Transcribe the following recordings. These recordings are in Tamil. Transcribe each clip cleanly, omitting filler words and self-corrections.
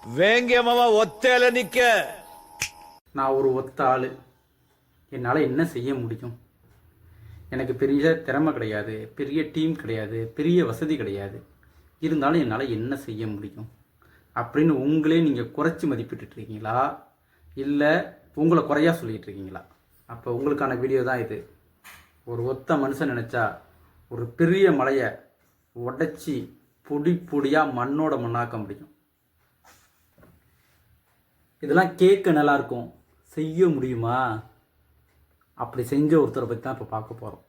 வேங்கியமாவா ஒத்தையில நிக்க. நான் ஒரு ஒத்த ஆள், என்னால் என்ன செய்ய முடியும்? எனக்கு பெரிய திறமை கிடையாது, பெரிய டீம் கிடையாது, பெரிய வசதி கிடையாது. இருந்தாலும் என்னால் என்ன செய்ய முடியும் அப்படின்னு உங்களே நீங்கள் குறைச்சி மதிப்பிட்டு இருக்கீங்களா, இல்லை உங்களை குறையா சொல்லிகிட்டு இருக்கீங்களா? அப்போ உங்களுக்கான வீடியோ தான் இது. ஒரு ஒத்த மனுஷன் நினச்சா ஒரு பெரிய மலையை உடைச்சி பொடி பொடியாக மண்ணோட மண்ணாக்க முடியும். இதெல்லாம் கேட்க நல்லா இருக்கும், செய்ய முடியுமா? அப்படி செஞ்ச ஒருத்தரை பற்றி தான் இப்போ பார்க்க போகிறோம்.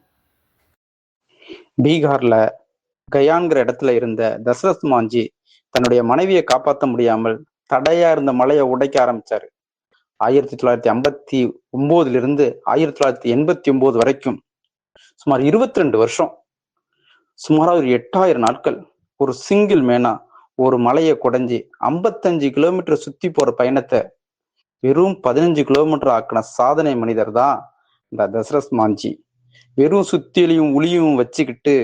பீகார்ல கயான்கிற இடத்துல இருந்த தசரத் மாஞ்சி தன்னுடைய மனைவியை காப்பாற்ற முடியாமல் தடையா இருந்த மலையை உடைக்க ஆரம்பிச்சாரு. 1959 1989 வரைக்கும் சுமார் 22 வருஷம், சுமாரா ஒரு 8000 நாட்கள் ஒரு சிங்கிள் மேனா ஒரு மலையை குடைஞ்சி 55 கிலோமீட்டர் சுத்தி போற பயணத்தை வெறும் 15 கிலோமீட்டர் ஆக்கின சாதனை மனிதர் தான் இந்த தசரத் மாஞ்சி. வெறும் சுத்தியலையும் உளியும் வச்சுக்கிட்டு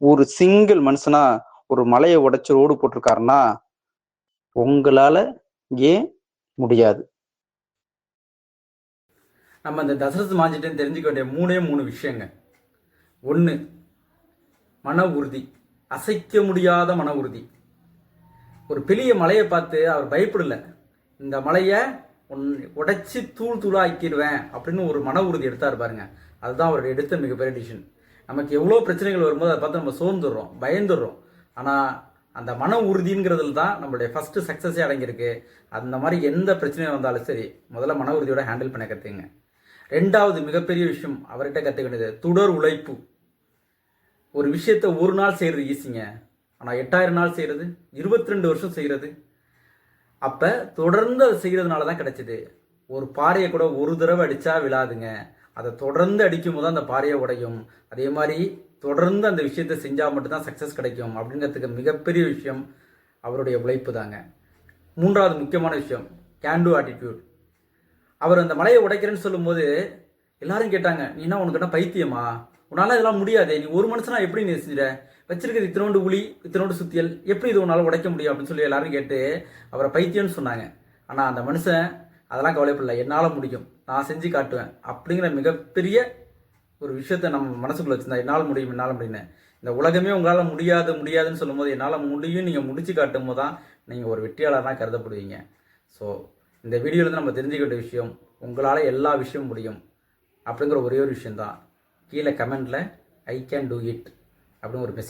ஒரு சிங்கிள் மனுஷனா ஒரு மலையை உடைச்சு ரோடு போட்டிருக்காருன்னா உங்களால ஏன் முடியாது? நம்ம இந்த தசரத் மாஞ்சிட்டேன்னு தெரிஞ்சுக்க வேண்டிய மூணு விஷயங்க. ஒன்று, மன உறுதி, அசைக்க முடியாத மன உறுதி. ஒரு பெரிய மலையை பார்த்து அவர் பயப்படல, இந்த மலையை உடைச்சி தூள் தூளாக்கிடுவேன் அப்படின்னு ஒரு மன உறுதி எடுத்தார் பாருங்க. அதுதான் அவர் எடுத்த மிகப்பெரிய டிசிஷன். நமக்கு எவ்வளோ பிரச்சனைகள் வரும்போது அதை பார்த்து நம்ம சோர்ந்துடுறோம், பயந்துடுறோம். ஆனால் அந்த மன உறுதிங்கிறதுல தான் நம்மளுடைய ஃபஸ்ட்டு சக்ஸஸே அடங்கியிருக்கு. அந்த மாதிரி எந்த பிரச்சனையும் வந்தாலும் சரி, முதல்ல மன உறுதியோட ஹேண்டில் பண்ண கற்றுங்க. ரெண்டாவது மிகப்பெரிய விஷயம் அவர்கிட்ட கற்றுக்க வேண்டியது தொடர் உழைப்பு. ஒரு விஷயத்த ஒரு நாள் செய்கிறது ஈஸிங்க, ஆனால் 8000 நாள் செய்கிறது, 22 வருஷம் செய்கிறது. அப்போ தொடர்ந்து அதை செய்கிறதுனால தான் கிடைச்சிது. ஒரு பாறையை கூட ஒரு தடவை அடித்தா விழாதுங்க, அதை தொடர்ந்து அடிக்கும் போது அந்த பாறையை உடையும். அதே மாதிரி தொடர்ந்து அந்த விஷயத்தை செஞ்சால் மட்டும்தான் சக்ஸஸ் கிடைக்கும் அப்படிங்கிறதுக்கு மிகப்பெரிய விஷயம் அவருடைய உழைப்பு தாங்க. மூன்றாவது முக்கியமான விஷயம் கேன் டூ ஆட்டிடியூட். அவர் அந்த மலையை உடைக்கிறேன்னு சொல்லும்போது எல்லாரும் கேட்டாங்க, நீ என்ன உனக்கு என்ன பைத்தியமா, உன்னால இதெல்லாம் முடியாது, நீ ஒரு மனுஷனா எப்படி நீ செஞ்சிட, வச்சிருக்கிறது இத்தனோண்டு உளி இத்தனோண்டு சுத்தியல், எப்படி இது உன்னால உடைக்க முடியும் அப்படின்னு சொல்லி எல்லாரும் கேட்டு அவரை பைத்தியம்னு சொன்னாங்க. ஆனால் அந்த மனுஷன் அதெல்லாம் கவலைப்படல, என்னால் முடியும், நான் செஞ்சு காட்டுவேன் அப்படிங்கிற மிகப்பெரிய ஒரு விஷயத்த நம்ம மனசுக்குள்ள வச்சிருந்தா, என்னால் முடியும் என்னால் முடியும்னு. இந்த உலகமே உங்களால் முடியாதுன்னு சொல்லும் போது என்னால் முடியும் நீங்கள் முடிச்சு காட்டும் போது தான் நீங்கள் ஒரு வெற்றியாளராக கருதப்படுவீங்க. ஸோ இந்த வீடியோவில் நம்ம தெரிஞ்சுக்க வேண்டிய விஷயம், உங்களால் எல்லா விஷயமும் முடியும் அப்படிங்கிற ஒரே ஒரு விஷயந்தான். கீழே கமெண்டில் ஐ கேன் டூ இட் அப்படின்னு ஒரு மெசேஜ்